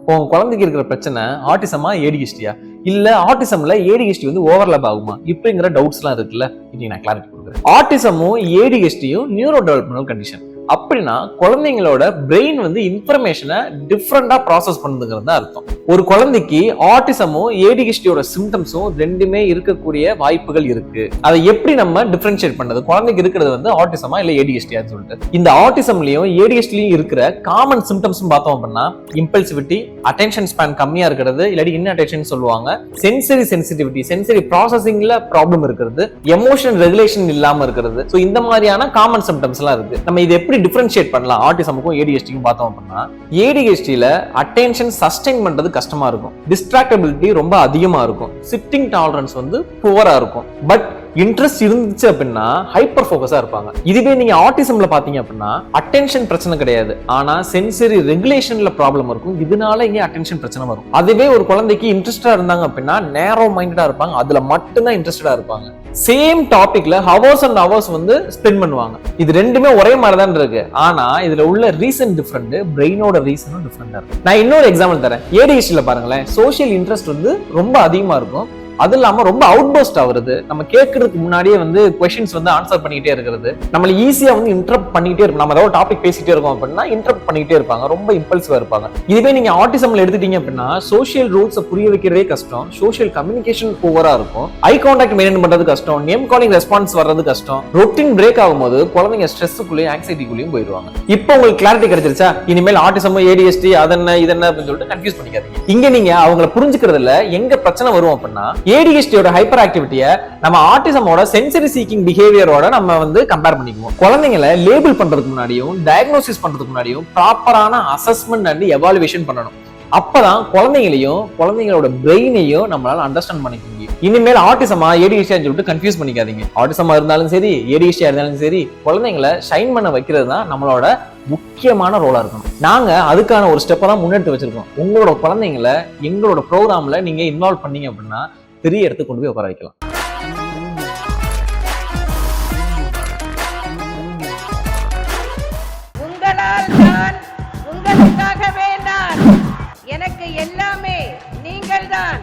உங்க குழந்தைக்கு இருக்கிற பிரச்சனை ஆட்டிசமா ஏடிஹெச்டியா இல்ல ஆட்டிசம்ல ஏடிஹெச்டி வந்து ஓவர்லாப் ஆகுமா இப்படிங்கிற டவுட்ஸ் எல்லாம் இருக்குல்ல, இன்னைக்கு நான் கிளாரிட்டி கொடுக்குறேன். ஆட்டிசமும் ஏடிஹெச்டியும் நியூரோ டெவலப்மெண்டல் கண்டிஷன். அப்படின்னா குழந்தைங்களோட பிரெயின் வந்து இன்ஃபர்மேஷனை டிஃப்ரெண்டா ப்ராசஸ் பண்ணுதுங்கிறது தான் அர்த்தம். ஒரு குழந்தைக்கு ஆட்டிசமும் ஏடிஹெச்டியோட சிம்டம்ஸும் ரெண்டுமே இருக்கக்கூடிய வாய்ப்புகள் இருக்கு. அதை எப்படி நம்ம டிஃபரன்ஷியேட் பண்ணது, குழந்தைக்கு இருக்கிறது வந்து ஆட்டிசமா இல்ல ஏடிஹெச்டியான்னு சொல்லிட்டு. இந்த ஆட்டிசம்லயும் ஏடிஹெச்டிலயும் இருக்கிற காமன் சிம்டம்ஸ் பார்த்தோம் அப்படின்னா இம்பல்சிவிட்டி, அட்டென்ஷன் ஸ்பேன் கம்மியா இருக்கிறது, இல்லாட்டி இன்அட்டென்ஷன் சொல்லுவாங்க, சென்சரி சென்சிட்டிவிட்டி, சென்சரி ப்ராசஸிங்ல ப்ராப்ளம் இருக்கிறது, எமோஷனல் ரெகுலேஷன் இல்லாம இருக்கிறது. ஸோ இந்த மாதிரியான காமன் சிம்டம்ஸ் எல்லாம் இருக்கு. நம்ம இது எப்படி டிஃபரன்ஷியேட் பண்ணலாம் ஆட்டிசமுக்கும் ஏடிஹெச்டிக்கும் பார்த்தோம் அப்படின்னா, ஏடிஹெச்டில அட்டென்ஷன் சஸ்டெயின் பண்றது கஷ்டமா இருக்கும், டிஸ்ட்ராக்டபிலிட்டி ரொம்ப அதிகமா இருக்கும், சிட்டிங் டாலரன்ஸ் வந்து புவரா இருக்கும். பட் இன்ட்ரெஸ்ட் இருந்துச்சு அப்படின்னா ஹைப்பர் ஃபோக்கஸா இருப்பாங்க. இதுவே நீங்க ஆட்டிசம்ல பாத்தீங்க அப்படின்னா அட்டென்ஷன் பிரச்சனை கிடையாது, ஆனா சென்சரி ரெகுலேஷன்ல ப்ராப்ளம் இருக்கும். இதனால இங்க அட்டென்ஷன் பிரச்சனை வரும். அதுவே ஒரு குழந்தைக்கு இன்ட்ரெஸ்டா இருந்தாங்க அப்படின்னா நேரோ மைண்டடா இருப்பாங்க, அதுல மட்டும்தான் இன்ட்ரெஸ்டடா இருப்பாங்க. சேம் டாபிக்ல ஹவர்ஸ் அண்ட் ஹவர்ஸ் வந்து ஸ்பெண்ட் பண்ணுவாங்க. இது ரெண்டுமே ஒரே மாதிரி தான் இருக்கு, ஆனா இதுல உள்ள ரீசன் டிஃபரெண்ட், பிரெயினோட ரீசனும் டிஃபரெண்டா இருக்கு. நான் இன்னொரு எக்ஸாம்பிள் தரேன். ஏடிஹெச்டில பாருங்களேன், சோஷியல் இன்ட்ரெஸ்ட் வந்து ரொம்ப அதிகமா இருக்கும். அது இல்லாம ரொம்ப அவுட் பர்ஸ்ட் ஆகுறது, நம்ம கேட்கறதுக்கு முன்னாடியே வந்து கொஸ்டின்ஸ் வந்து ஆன்சர் பண்ணிக்கிட்டே இருக்கிறது, நம்மள ஈஸியா வந்து இன்டரப்ட் பண்ணிக்கிட்டே இருக்கும். நம்ம ஏதாவது டாபிக் பேசிட்டே இருக்கோம் அப்படின்னா இன்டரப்ட் பண்ணிக்கிட்டே இருப்பாங்க, ரொம்ப இம்பல்சிவா இருப்பாங்க. இதுவே நீங்க ஆட்டிசம்ல எடுத்துட்டீங்க அப்படின்னா சோஷியல் ரூல்ஸ் புரிய வைக்கிறதே கஷ்டம், சோஷியல் கம்யூனிகேஷன் ஓவரா இருக்கும், ஐ கான்டாக்ட் மெயின்டைன் பண்றது கஷ்டம், நேம் காலிங் ரெஸ்பான்ஸ் வர்றது கஷ்டம். ரொட்டீன் பிரேக் ஆகும்போது குழந்தைங்க ஸ்ட்ரெஸ்ஸுக்குள்ளேயும் ஆங்ஸைட்டிக்குள்ளேயும் போயிடுவாங்க. இப்போ உங்களுக்கு கிளாரிட்டி கிடைச்சிருச்சா? இனிமேல் ஆட்டிசம் ஏடிஹெச்டி அதென்ன இதென்ன அப்படின்னு சொல்லிட்டு கன்ஃபியூஸ் பண்ணிக்காதீங்க. இங்க நீங்க அவங்களை புரிஞ்சுக்கிறதுல எங்க பிரச்சனை வரும் அப்படின்னா, ஏடிஹெச்டியோட ஹைப்பர் ஆக்டிவிட்டியை நம்ம ஆட்டிசமோட சென்சரி சீக்கிங் பிஹேவியரோட நம்ம வந்து கம்பேர் பண்ணிக்குவோம். குழந்தைங்களை லேபிள் பண்றதுக்கு முன்னாடியும் டயக்னோசிஸ் பண்றதுக்கு முன்னாடியும் ப்ராப்பரான அசஸ்மெண்ட் அண்ட் எவாலுவேஷன் பண்ணணும். அப்பதான் குழந்தைங்களையும் குழந்தைங்களோட பிரெயினையும் நம்மளால அண்டர்ஸ்டாண்ட் பண்ணிக்க முடியும். இனிமேல் ஆட்டிசமா ஏடிஹெச்டியான்னு சொல்லிட்டு கன்ஃபியூஸ் பண்ணிக்காதீங்க. ஆட்டிசமா இருந்தாலும் சரி, ஏடிஹெச்டியா இருந்தாலும் சரி, குழந்தைங்களை ஷைன் பண்ண வைக்கிறது தான் நம்மளோட முக்கியமான ரோலா இருக்கணும். நாங்க அதுக்கான ஒரு ஸ்டெப்பை தான் முன்னெடுத்து வச்சிருக்கோம். உங்களோட குழந்தைங்களை எங்களோட ப்ரோக்ராம்ல நீங்க இன்வால்வ் பண்ணீங்க அப்படின்னா பெரிய இடத்துக்கு கொண்டு போய் உட்கார வைக்கலாம். உங்களால் நான், உங்களுக்காகவே நான், எனக்கு எல்லாமே நீங்கள் தான்.